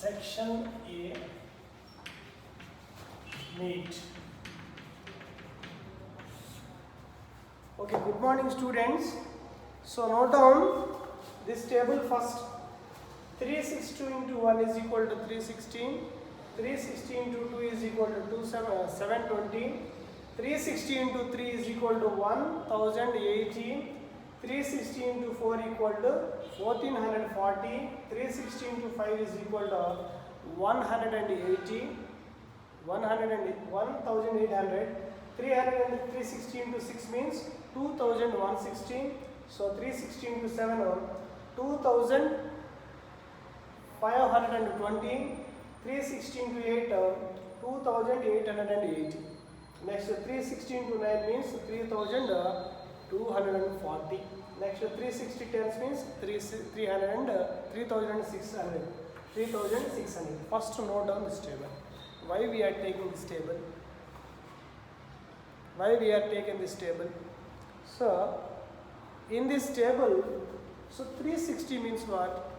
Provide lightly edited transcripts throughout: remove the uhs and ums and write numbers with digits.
Section A, NEET. Okay, good morning students. So note down this table first. 362 into 1 is equal to 316. 360 into 2 is equal to 720. 360 into 3 is equal to 1080. 360 into 4 equal to 1440. 360 into 5 is equal to 180. 1800. 360 into 6 means 2160. So 360 into 7 2520. 360 into 8 2880. Next 360 into 9 means 3240. Next 360 tens means 3600. 3600. First note down this table. Why we are taking this table? Why we are taking this table? So in this table, so 360 means what?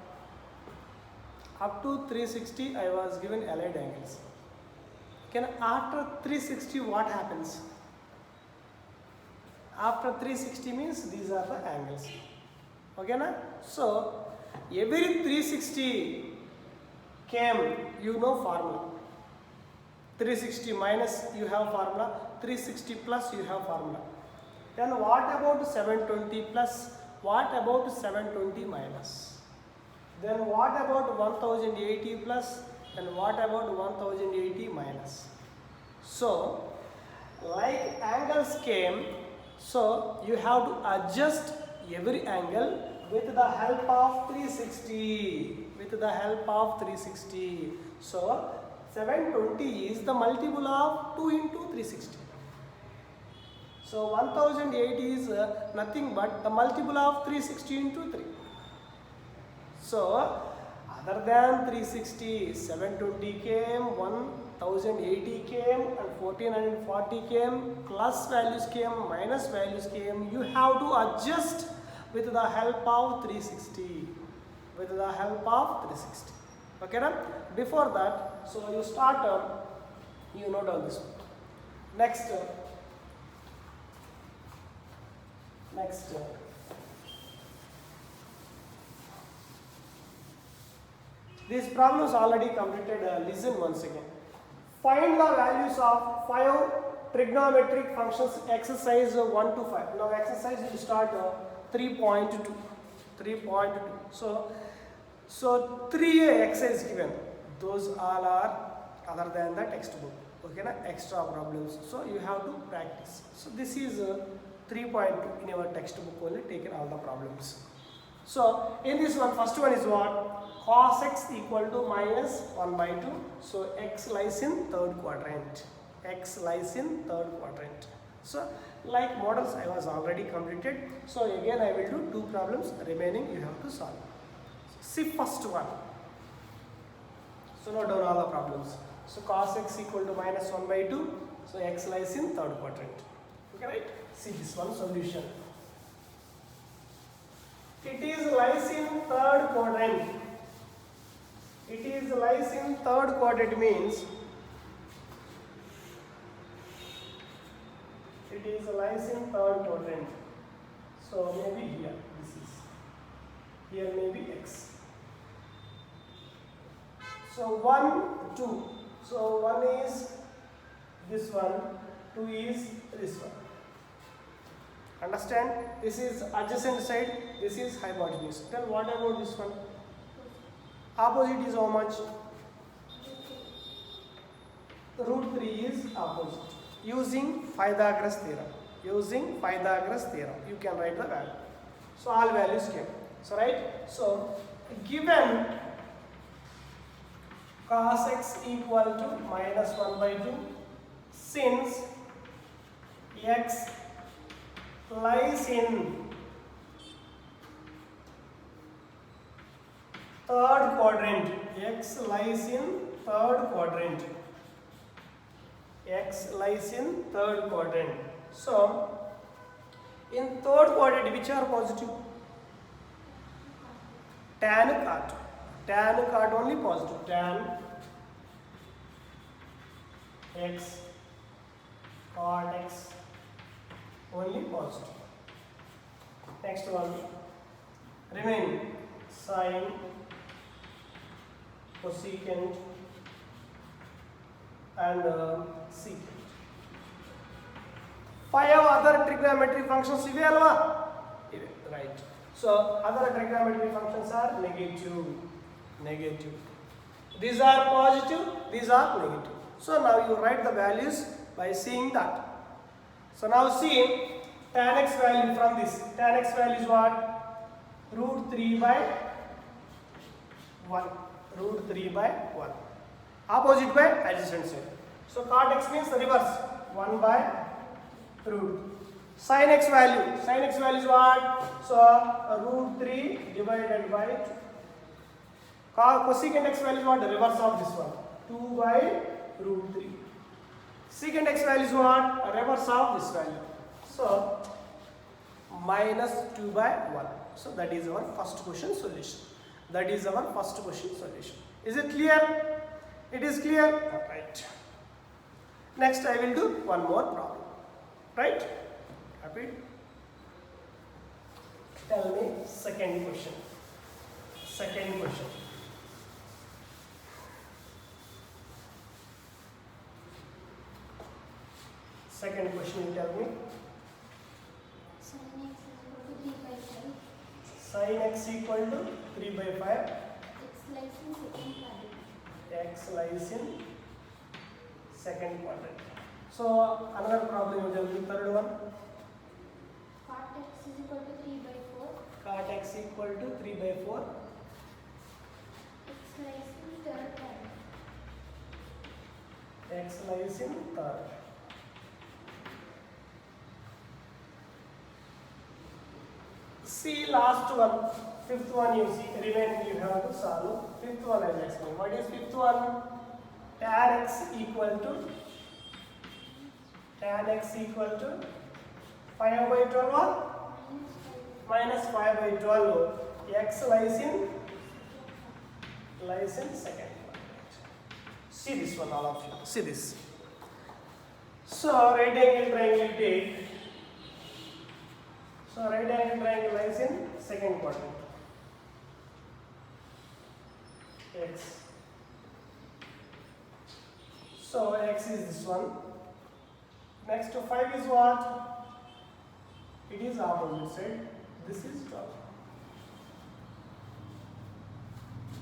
Up to 360 I was given allied angles. Okay, after 360 what happens? After 360 means these are the angles. Okay na? So every 360 came, you know formula. 360 minus you have formula, 360 plus you have formula. Then what about 720 plus? What about 720 minus? Then what about 1080 plus? And what about 1080 minus? So like angles came, so you have to adjust every angle with the help of 360. With the help of 360. So 720 is the multiple of 2 into 360. So 1080 is nothing but the multiple of 360 into 3. So other than 360, 720 came, 1080 came, and 1440 came, plus values came, minus values came. You have to adjust with the help of 360. With the help of 360. Okay, now before that, so you start, you note down this one. Next. These problems already completed. Listen once again. Find the values of 5 trigonometric functions. Exercise 1 to 5. Now exercise will start 3.2. 3.2. So 3 exercise given. Those all are other than the textbook. Okay, na? Extra problems. So you have to practice. So this is 3.2 in our textbook only taken all the problems. So in this one, first one is what? Cos x equal to minus 1 by 2. So x lies in third quadrant. X lies in third quadrant. So like models I was already completed. So again I will do 2 problems remaining you have to solve. See first one. So note down all the problems. So cos x equal to minus 1 by 2. So x lies in third quadrant. Okay, right? See this one solution. It is lies in third quadrant. It is lies in third quadrant means it is lies in third quadrant. So maybe here this is. Here maybe x. So 1, 2. So 1 is this one, 2 is this one. Understand? This is adjacent side, this is hypotenuse. Then what about this one? Opposite is how much? Root 3 is opposite. Using Pythagoras theorem. Using Pythagoras theorem, you can write the value. So all values came. So right? So given cos x equal to minus 1 by 2, since x lies in third quadrant. X lies in third quadrant. X lies in third quadrant. So in third quadrant which are positive? Tan cot. tan cot only positive, tan x cot x only positive. Next one, remaining sin, cosecant and secant. 5 other trigonometry functions ive alva, right? So other trigonometry functions are negative. These are positive, these are negative. So now you write the values by seeing that. So now see tan x value from this. Tan x value is what? Root 3 by 1. Root 3 by 1. Opposite by adjacent side. So cot x means the reverse. 1 by root. Sin x value. Sin x value is what? So root 3 divided by 2. Cosecant x value is what? The reverse of this one. 2 by root 3. Secant x value is what? A reverse of this value. So minus 2 by 1. So that is our first question solution. That is our first question solution. Is it clear? It is clear? Right. Next I will do one more problem. Right? Happy? Tell me second question. Second question. Second question, you tell me. Sin x equal to 3 by 5. X lies in second quadrant. So another problem, you tell me, third one. Cot x is equal to 3 by 4. Cot x equal to 3 by 4. X lies in third quadrant. X lies in third. See last one, fifth one you see, remaining you have to solve. Fifth one I will explain. What is fifth one? Tan x equal to 5 by 12 or minus 5 by 12. X lies in second quadrant. See this one, all of you. See this. So right angle triangle take. So right angle triangle lies in second quadrant. X. So x is this one. Next to 5 is what? It is opposite side. This is 12.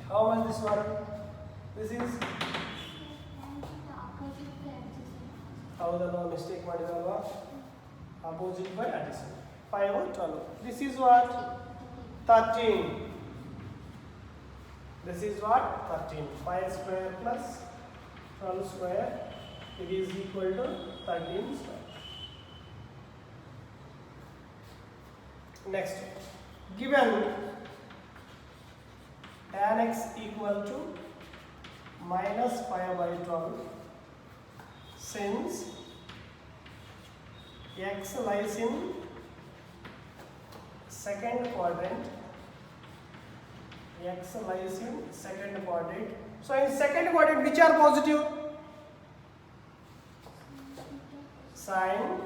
How much this one? This is how the mistake ಮಾಡಿದಲ್ವಾ? Opposite by adjacent. 5 or 12. This is what? 13. This is what? 13. 5 square plus 12 square. It is equal to 13 square. Next, given tan x equal to minus 5 by 12, since x lies in second quadrant, x lies in second quadrant. So in second quadrant, which are positive? Sine,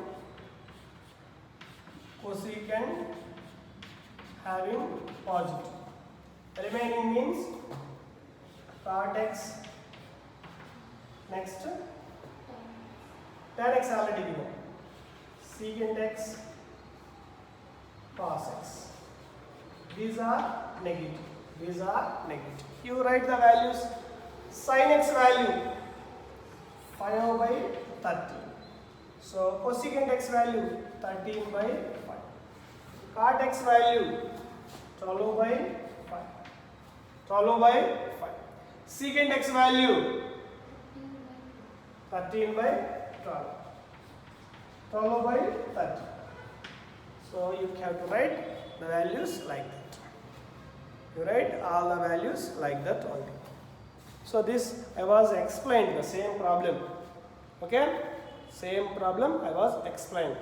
cosecant having positive. Remaining means cot x. Next, tan x already given. Secant x, cos x. These are negative. These are negative. You write the values. Sin x value 5 by 30. So cosecant x value 13 by 5. Cot x value 12 by 5. 12 by 5. Secant x value 13 by 12. 12 by 30. So you have to write the values like that. You write all the values like that only. So this I was explained the same problem. Okay? Same problem I was explained.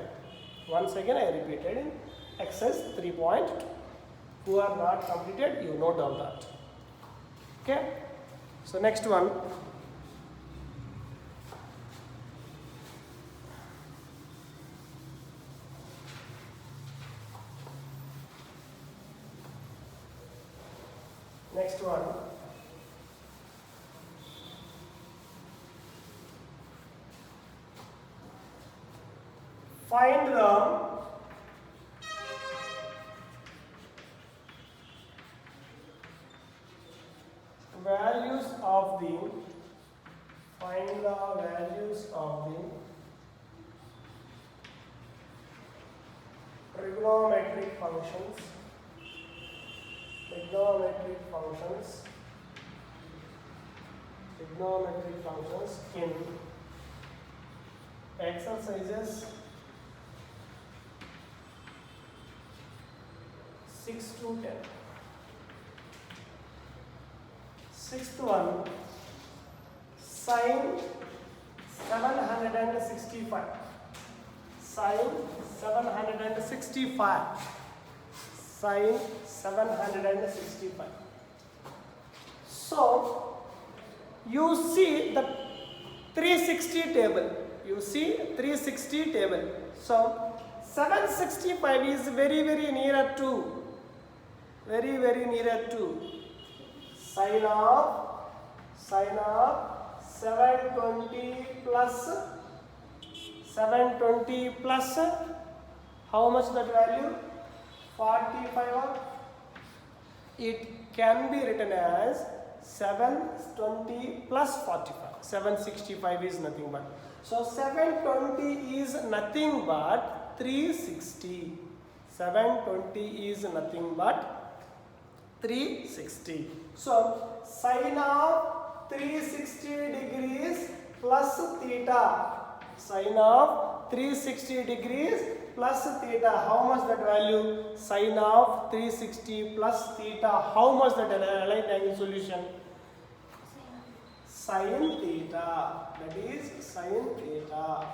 Once again I repeated in exercise 3.2. Who are not completed, you note down that. Okay, so next one. Next one. Find the values of the trigonometric functions in exercises 6 to 10. Sixth one, sine 765. Sine 765. Sine 765. So, you see the 360 table. You see 360 table. So, 765 is very nearer to. Very nearer to. Sine of 720 plus how much that value? 45. It can be written as 720 plus 45. 765 is nothing but. So 720 is nothing but 360. 720 is nothing but 360. So sine of 360 degrees plus theta. Sine of 360 degrees plus theta. How much that value? Sine of 360 plus theta. How much that aligned angle solution? Sine theta. That is sine theta.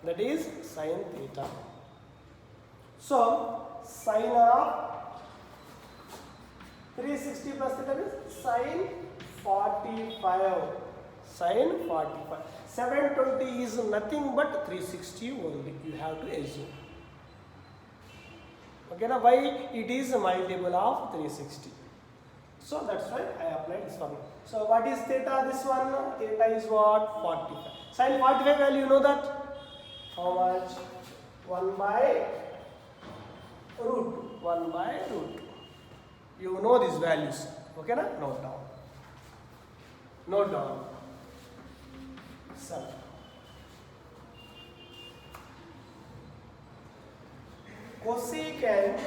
That is sine theta. So sine of 360 plus theta is sine 45. Sine 45. 720 is nothing but 360 only. You have to assume. Okay, now why it is a multiple of 360? So that's why I applied this formula. So what is theta? This one theta is what? 45. Sine 45 value, you know that? How much? 1 by root. 1 by root. You know these values. Okay, na? Note down. Note down. 7. Cosecant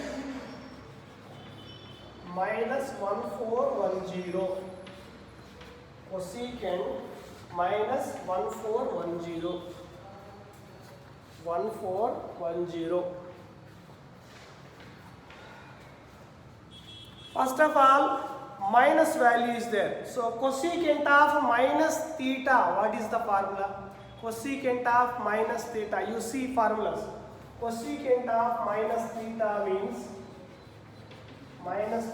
minus 1410. Cosecant minus 1410. 1410. First of all, minus value is there. So cosecant of minus theta. What is the formula? Cosecant of minus theta. You see formulas. Cosecant of minus theta means minus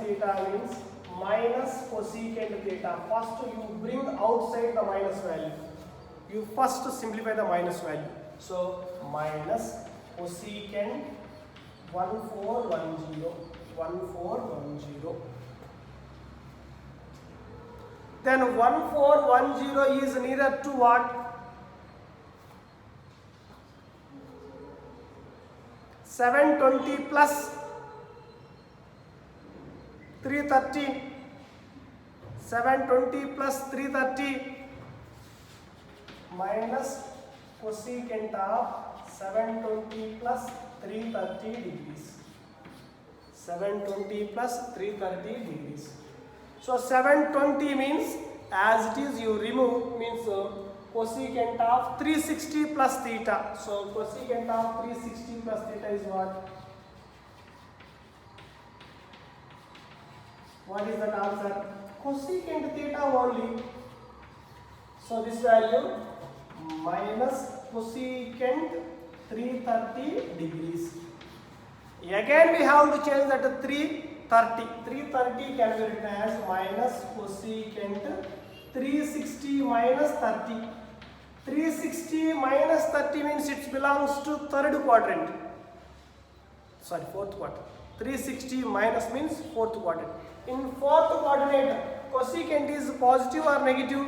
cosecant theta. First you bring outside the minus value. You first simplify the minus value. So minus cosecant 1410. 1410. Then 1410 is nearer to what? 720 plus 330. 720 plus 330 minus cosecant of 720 plus 330 degrees. 720 plus 330 degrees. So 720 means as it is you remove means cosecant of 360 plus theta. So cosecant of 360 plus theta is what? What is that answer? Cosecant theta only. So this value minus cosecant 330 degrees. Again we have to change that to 3 30. 330 can be written as minus cosecant 360 minus 30. 360 minus 30 means it belongs to third quadrant. Sorry, fourth quadrant. 360 minus means fourth quadrant. In fourth quadrant, cosecant is positive or negative?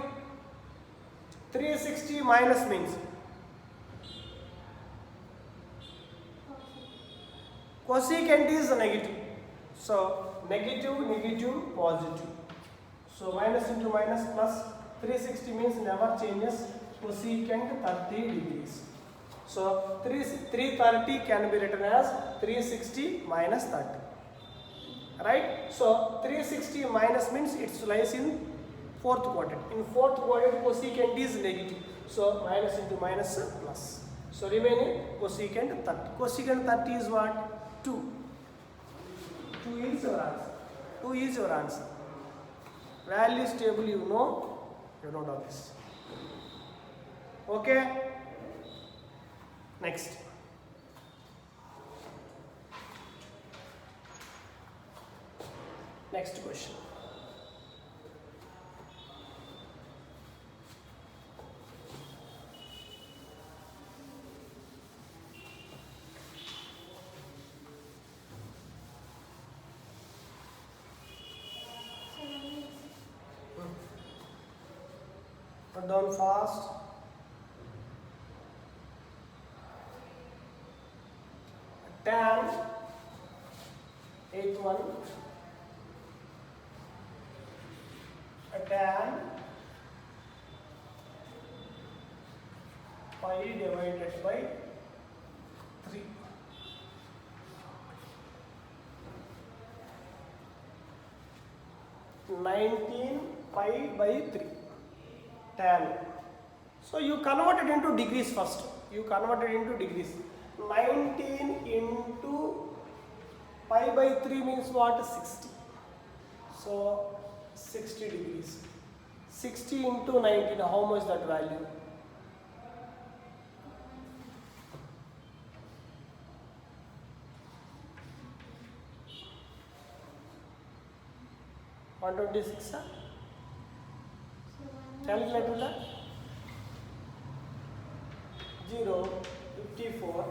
360 minus means cosecant is negative. So negative, negative, positive. So minus into minus plus 360 means never changes. Cosecant 30 degrees. So 330 can be written as 360 minus 30. Right? So 360 minus means it lies in fourth quadrant. In fourth quadrant, cosecant is negative. So minus into minus plus. So remaining cosecant 30. Cosecant 30 is what? 2. 2 is your answer. 2 is your answer. Values table you know all this. Okay? Next. Next question. Put down fast. Tan 81 tan pi divided by 3. (19 pi by 3) tan. So you convert it into degrees first. You convert it into degrees. 19 into pi by 3 means what? 60. So 60 degrees. 60 into 19, how much that value? One 26. Calculate with that. 0, 54.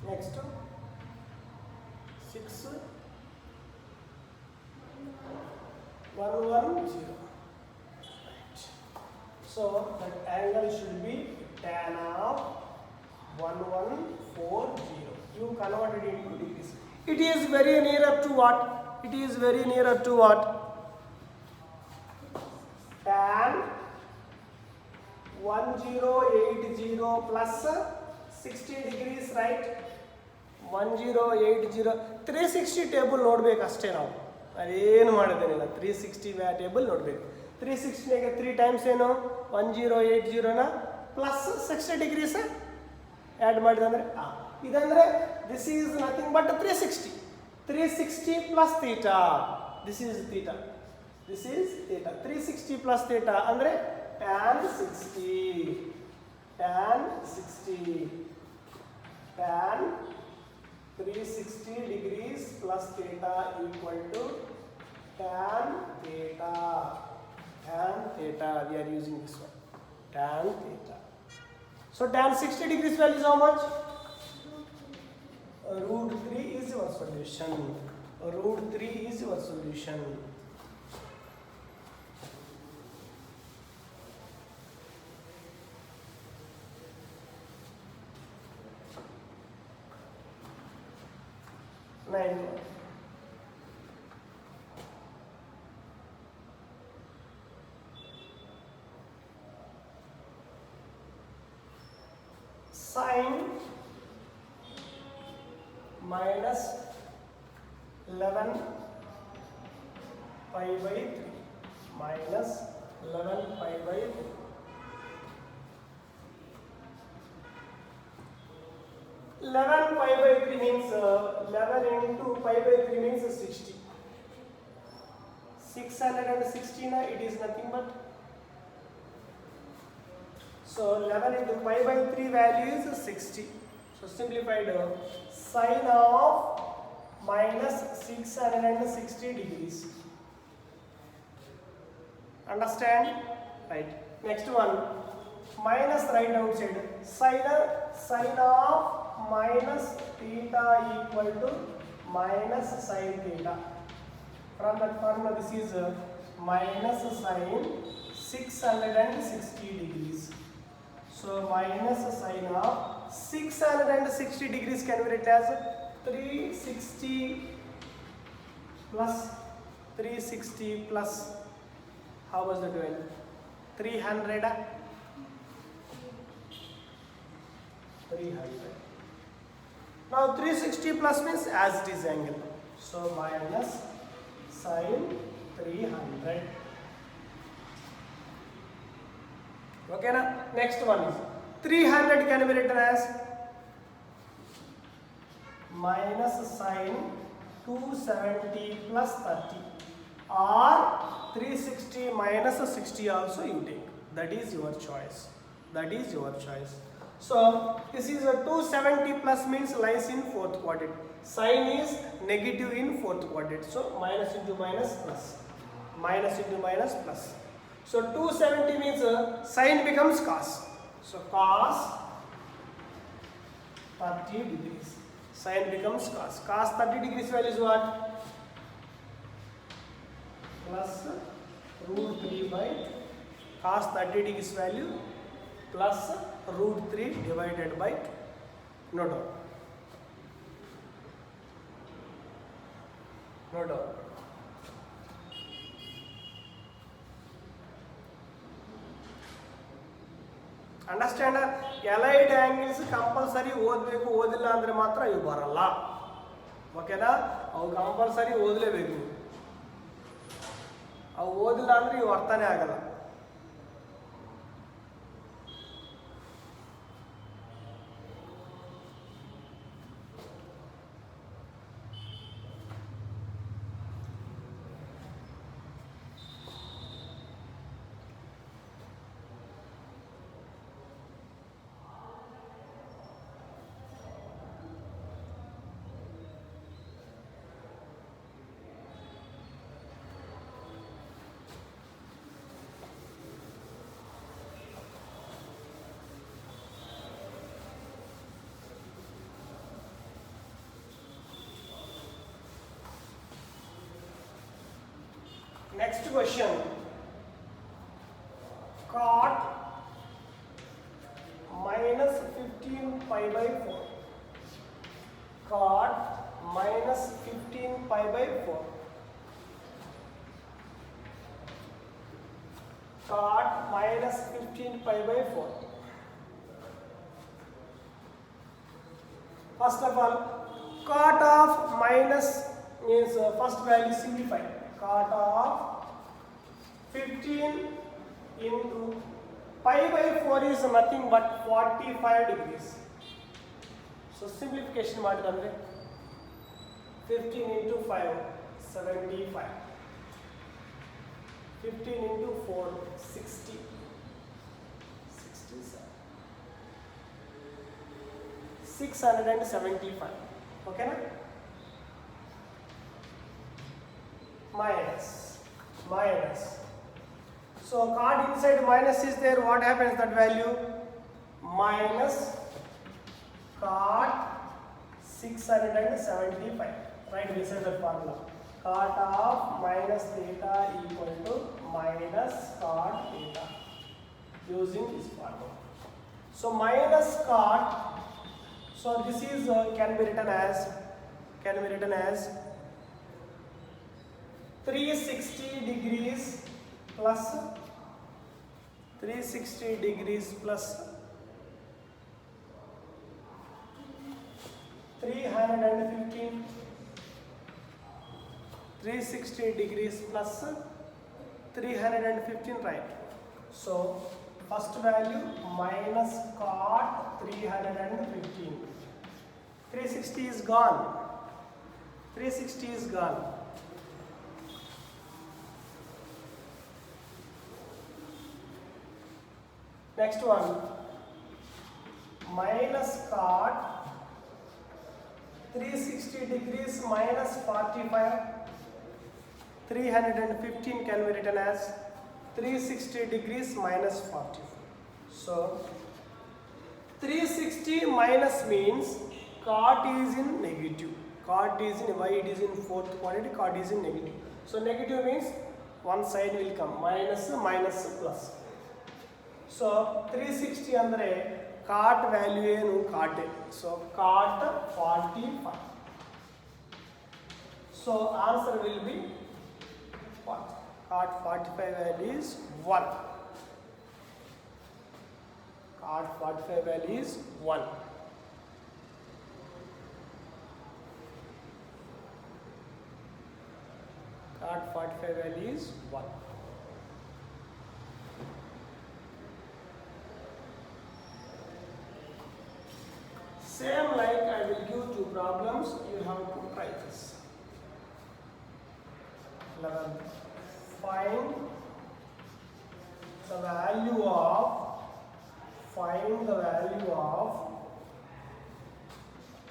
Next 6, 110. Right. So that angle should be tan of 1140. You convert it into degrees. It is very nearer to what? It is very nearer to what? Tan 1080 plus 60 degrees, right? 1080. 360 table ನೋಡ್ಬೇಕು ಅಷ್ಟೇ ನಾವು. ಅದೇನು ಮಾಡೋದೇನಿಲ್ಲ. 360 table ನೋಡಬೇಕು. 360 3 times ಏನು? 1080ನ plus 60 degrees add ಮಾಡಿದಂದ್ರೆ ಇದಂದ್ರೆ this is nothing but 360. 360 plus theta. This is theta. This is theta. 360 plus theta ಅಂದರೆ tan 60. Tan 60. Tan 360 degrees plus theta equal to tan theta. Tan theta, we are using this one. Tan theta. So tan 60 degrees value is how much? Root 3 is your solution. Root 3 is your solution. Sine minus 11 pi by 3 minus 11 pi by 3. 11 pi by 3 means 11 into pi by 3 means 60. 616 it is nothing but. So 11 into pi by 3 value is 60. So So simplified sine of minus 660 degrees. Understand? Right. Next one, minus right outside. Sine of minus theta equal to minus sine theta. From that formula, this is minus sine 660 degrees. So minus sine of 660 degrees can be written as 360 plus 360 plus, how was the doing? 300. 300. Now 360 plus means as it is angle. So minus sine 300. Okay na? Next one is 300 can be written as minus sine 270 plus 30, or 360 minus 60 also you take. That is your choice. That is your choice. So this is a 270 plus means lies in fourth quadrant. Sine is negative in fourth quadrant. So minus into minus plus. Minus into minus plus. So 270 means sine becomes cos. So cos 30 degrees. Sine becomes cos. Cos 30 degrees value is what? Plus root 3 by cos 30 degrees value plus root 3 divided by 2. No doubt. No doubt. Understand? Allied angles compulsory ಓದಬೇಕು, ಓದಿಲ್ಲ ಅಂದ್ರೆ ಮಾತ್ರ ಇವು ಬರಲ್ಲ. ಓಕೆನಾ? ಅವು compulsory ಓದಲೇಬೇಕು. ಅವು ಓದಿಲ್ಲ ಅಂದ್ರೆ ಇವು ಅರ್ಥನೇ ಆಗಲ್ಲ. Next question, cot minus 15 pi by 4. Cot minus 15 pi by 4. Cot minus 15 pi by 4. First of all, cot of minus means first value simplified. Cot of 15 into pi by 4 is nothing but 45 degrees. So simplification ಮಾಡಿದ್ರೆ 15 into 5 75, 15 into 4 60, 67, 675. Okay na? Minus. So card inside minus is there. What happens? That value minus cot 675. Right beside the formula. Cot of minus theta equal to minus cot theta. Using this formula. So minus cot. So this is can be written as 360 degrees plus 360 degrees plus 315, 360 degrees plus 315, right? So first value minus cot 315. 360 is gone. 360 is gone. Next one, minus cot 360 degrees minus 45. 315 can be written as 360 degrees minus 45. So 360 minus means cot is in negative. Cot is in, why it is in fourth quadrant, cot is in negative. So negative means one side will come, minus, minus, plus. So 360 andre cot value ಏನು cot. So cot 45. So answer will be what? Cot 45 value is 1. Cot 45 value is 1. Cot 45 value is 1. Same like I will give two problems, you have to try this. 11. Find the value of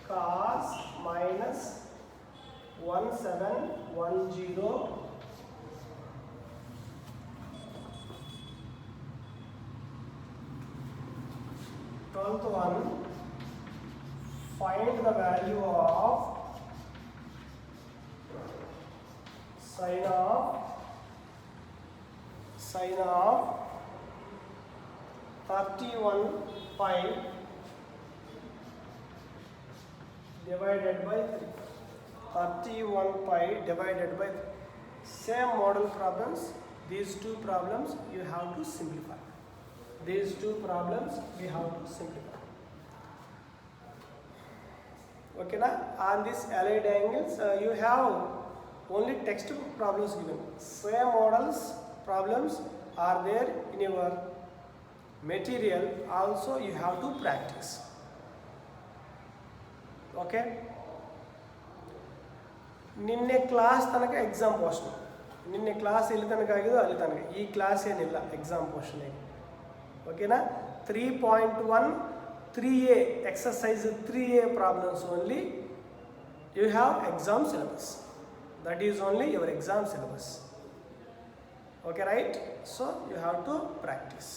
cos minus 1710 12th one. Find the value of sin of 31 pi divided by 3. 31 pi divided by 3. Same model problems. These two problems you have to simplify. These two problems we have to simplify. Okay na? On this allied angles you have only textbook problems given. Same models problems are there in your material, also you have to practice. Okay, ನಿನ್ನೆ class ತನಕ exam portion, ನಿನ್ನೆ class ಎಲ್ಲಿ ತನಕ ಆಗಿದೋ ಅಲ್ಲಿ ತನಕ, ಈ class ಏನಿಲ್ಲ exam ಪೋರ್ಷನ್ಗೆ. ಓಕೆನಾ? 3.1 3A exercise 3A problems only you have exam syllabus. That is only your exam syllabus. Okay, right? So you have to practice.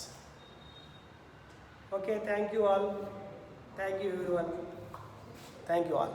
Okay, thank you all. Thank you everyone. Thank you all.